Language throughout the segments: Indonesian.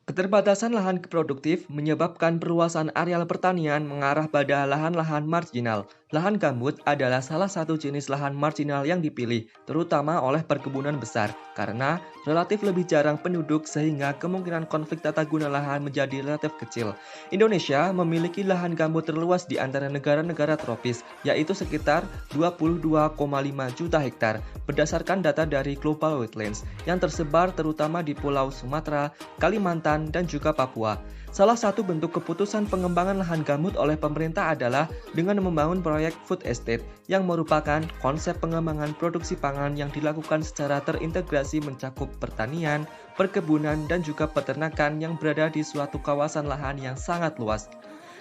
Keterbatasan lahan produktif menyebabkan perluasan areal pertanian mengarah pada lahan-lahan marginal. Lahan gambut adalah salah satu jenis lahan marginal yang dipilih, terutama oleh perkebunan besar, karena relatif lebih jarang penduduk sehingga kemungkinan konflik tata guna lahan menjadi relatif kecil. Indonesia memiliki lahan gambut terluas di antara negara-negara tropis, yaitu sekitar 22,5 juta hektar, berdasarkan data dari Global Wetlands, yang tersebar terutama di Pulau Sumatera, Kalimantan, dan juga Papua. Salah satu bentuk keputusan pengembangan lahan gambut oleh pemerintah adalah dengan membangun proyek food estate yang merupakan konsep pengembangan produksi pangan yang dilakukan secara terintegrasi mencakup pertanian, perkebunan, dan juga peternakan yang berada di suatu kawasan lahan yang sangat luas.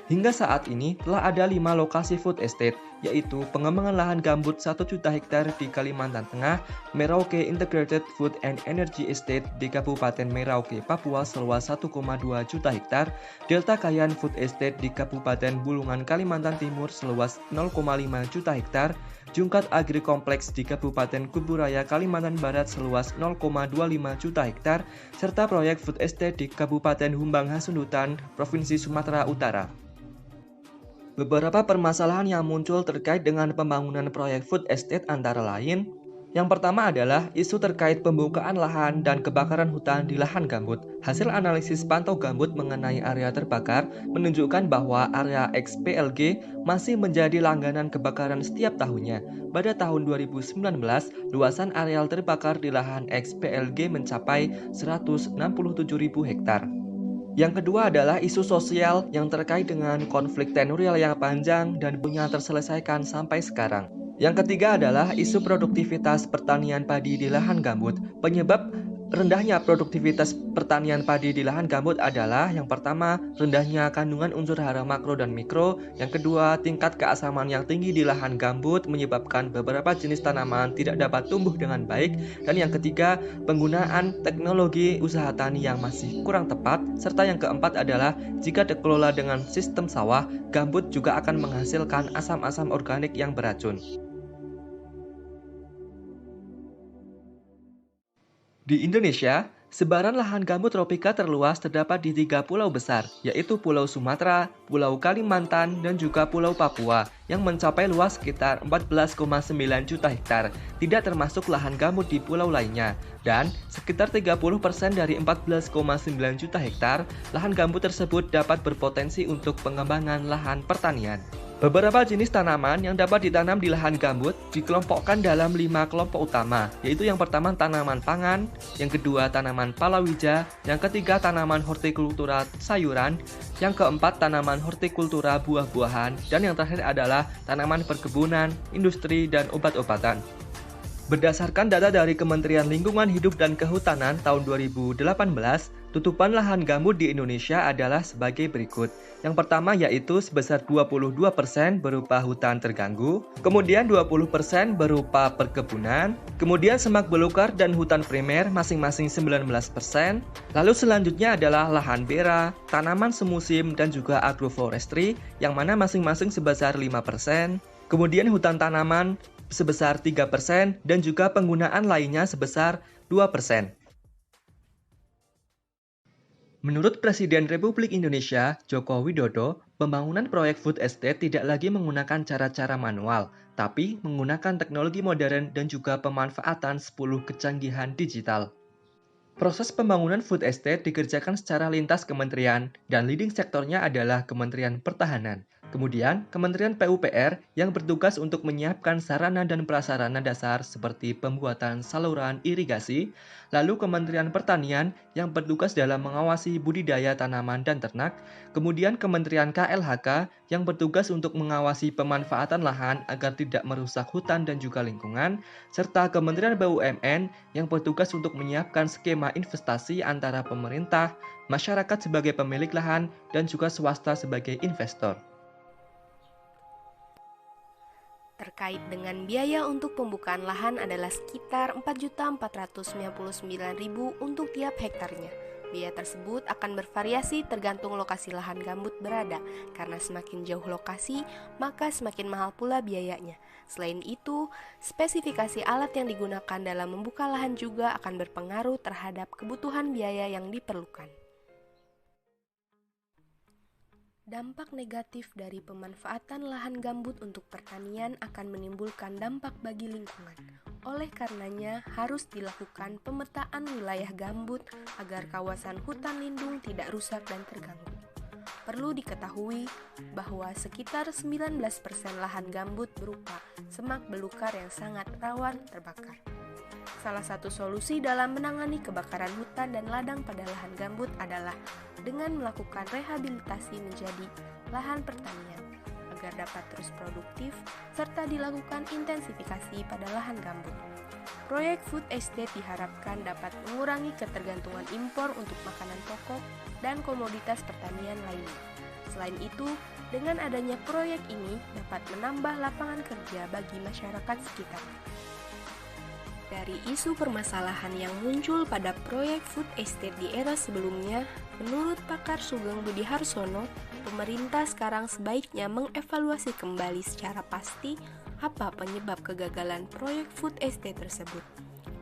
Hingga saat ini telah ada 5 lokasi food estate, yaitu pengembangan lahan gambut 1 juta hektar di Kalimantan Tengah, Merauke Integrated Food and Energy Estate di Kabupaten Merauke, Papua seluas 1,2 juta hektar, Delta Kayan Food Estate di Kabupaten Bulungan, Kalimantan Timur seluas 0,5 juta hektar, Jungkat Agri Kompleks di Kabupaten Kuburaya, Kalimantan Barat seluas 0,25 juta hektar, serta proyek food estate di Kabupaten Humbang Hasundutan, Provinsi Sumatera Utara. Beberapa permasalahan yang muncul terkait dengan pembangunan proyek food estate antara lain, yang pertama adalah isu terkait pembukaan lahan dan kebakaran hutan di lahan gambut. Hasil analisis pantau gambut mengenai area terbakar menunjukkan bahwa area XPLG masih menjadi langganan kebakaran setiap tahunnya. Pada tahun 2019, luasan areal terbakar di lahan XPLG mencapai 167.000 hektar. Yang kedua adalah isu sosial yang terkait dengan konflik tenurial yang panjang dan belum terselesaikan sampai sekarang. Yang ketiga adalah isu produktivitas pertanian padi di lahan gambut. Penyebab rendahnya produktivitas pertanian padi di lahan gambut adalah yang pertama, rendahnya kandungan unsur hara makro dan mikro. Yang kedua, tingkat keasaman yang tinggi di lahan gambut menyebabkan beberapa jenis tanaman tidak dapat tumbuh dengan baik. Dan yang ketiga, penggunaan teknologi usaha tani yang masih kurang tepat. Serta yang keempat adalah jika dikelola dengan sistem sawah, gambut juga akan menghasilkan asam-asam organik yang beracun. Di Indonesia, sebaran lahan gambut tropika terluas terdapat di 3 pulau besar, yaitu Pulau Sumatera, Pulau Kalimantan, dan juga Pulau Papua, yang mencapai luas sekitar 14,9 juta hektar, tidak termasuk lahan gambut di pulau lainnya. Dan sekitar 30% dari 14,9 juta hektar, lahan gambut tersebut dapat berpotensi untuk pengembangan lahan pertanian. Beberapa jenis tanaman yang dapat ditanam di lahan gambut dikelompokkan dalam 5 kelompok utama, yaitu yang pertama tanaman pangan, yang kedua tanaman palawija, yang ketiga tanaman hortikultura sayuran, yang keempat tanaman hortikultura buah-buahan, dan yang terakhir adalah tanaman perkebunan, industri, dan obat-obatan. Berdasarkan data dari Kementerian Lingkungan Hidup dan Kehutanan tahun 2018, tutupan lahan gambut di Indonesia adalah sebagai berikut. Yang pertama yaitu sebesar 22% berupa hutan terganggu, kemudian 20% berupa perkebunan, kemudian semak belukar dan hutan primer masing-masing 19%, lalu selanjutnya adalah lahan bera, tanaman semusim, dan juga agroforestry yang mana masing-masing sebesar 5%, kemudian hutan tanaman sebesar 3% dan juga penggunaan lainnya sebesar 2%. Menurut Presiden Republik Indonesia, Joko Widodo, pembangunan proyek food estate tidak lagi menggunakan cara-cara manual, tapi menggunakan teknologi modern dan juga pemanfaatan 10 kecanggihan digital. Proses pembangunan food estate dikerjakan secara lintas kementerian dan leading sektornya adalah Kementerian Pertahanan. Kemudian, Kementerian PUPR yang bertugas untuk menyiapkan sarana dan prasarana dasar seperti pembuatan saluran irigasi, lalu Kementerian Pertanian yang bertugas dalam mengawasi budidaya tanaman dan ternak, kemudian Kementerian KLHK yang bertugas untuk mengawasi pemanfaatan lahan agar tidak merusak hutan dan juga lingkungan, serta Kementerian BUMN yang bertugas untuk menyiapkan skema investasi antara pemerintah, masyarakat sebagai pemilik lahan, dan juga swasta sebagai investor. Terkait dengan biaya untuk pembukaan lahan adalah sekitar 4.499.000 untuk tiap hektarnya. Biaya tersebut akan bervariasi tergantung lokasi lahan gambut berada, karena semakin jauh lokasi, maka semakin mahal pula biayanya. Selain itu, spesifikasi alat yang digunakan dalam membuka lahan juga akan berpengaruh terhadap kebutuhan biaya yang diperlukan. Dampak negatif dari pemanfaatan lahan gambut untuk pertanian akan menimbulkan dampak bagi lingkungan. Oleh karenanya, harus dilakukan pemetaan wilayah gambut agar kawasan hutan lindung tidak rusak dan terganggu. Perlu diketahui bahwa sekitar 19% lahan gambut berupa semak belukar yang sangat rawan terbakar. Salah satu solusi dalam menangani kebakaran hutan dan ladang pada lahan gambut adalah dengan melakukan rehabilitasi menjadi lahan pertanian agar dapat terus produktif serta dilakukan intensifikasi pada lahan gambut. Proyek food estate diharapkan dapat mengurangi ketergantungan impor untuk makanan pokok dan komoditas pertanian lainnya. Selain itu, dengan adanya proyek ini dapat menambah lapangan kerja bagi masyarakat sekitar. Dari isu permasalahan yang muncul pada proyek food estate di era sebelumnya, menurut pakar Sugeng Budi Harsono, pemerintah sekarang sebaiknya mengevaluasi kembali secara pasti apa penyebab kegagalan proyek food estate tersebut.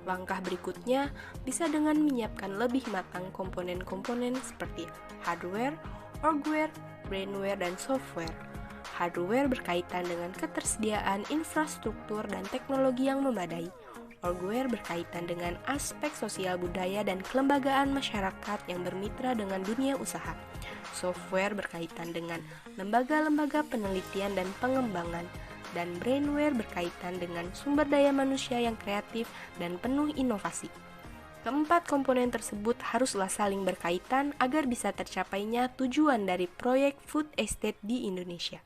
Langkah berikutnya bisa dengan menyiapkan lebih matang komponen-komponen seperti hardware, orgware, brainware, dan software. Hardware berkaitan dengan ketersediaan infrastruktur dan teknologi yang memadai. Orgware berkaitan dengan aspek sosial budaya dan kelembagaan masyarakat yang bermitra dengan dunia usaha. Software berkaitan dengan lembaga-lembaga penelitian dan pengembangan. Dan brainware berkaitan dengan sumber daya manusia yang kreatif dan penuh inovasi. Keempat komponen tersebut haruslah saling berkaitan agar bisa tercapainya tujuan dari proyek food estate di Indonesia.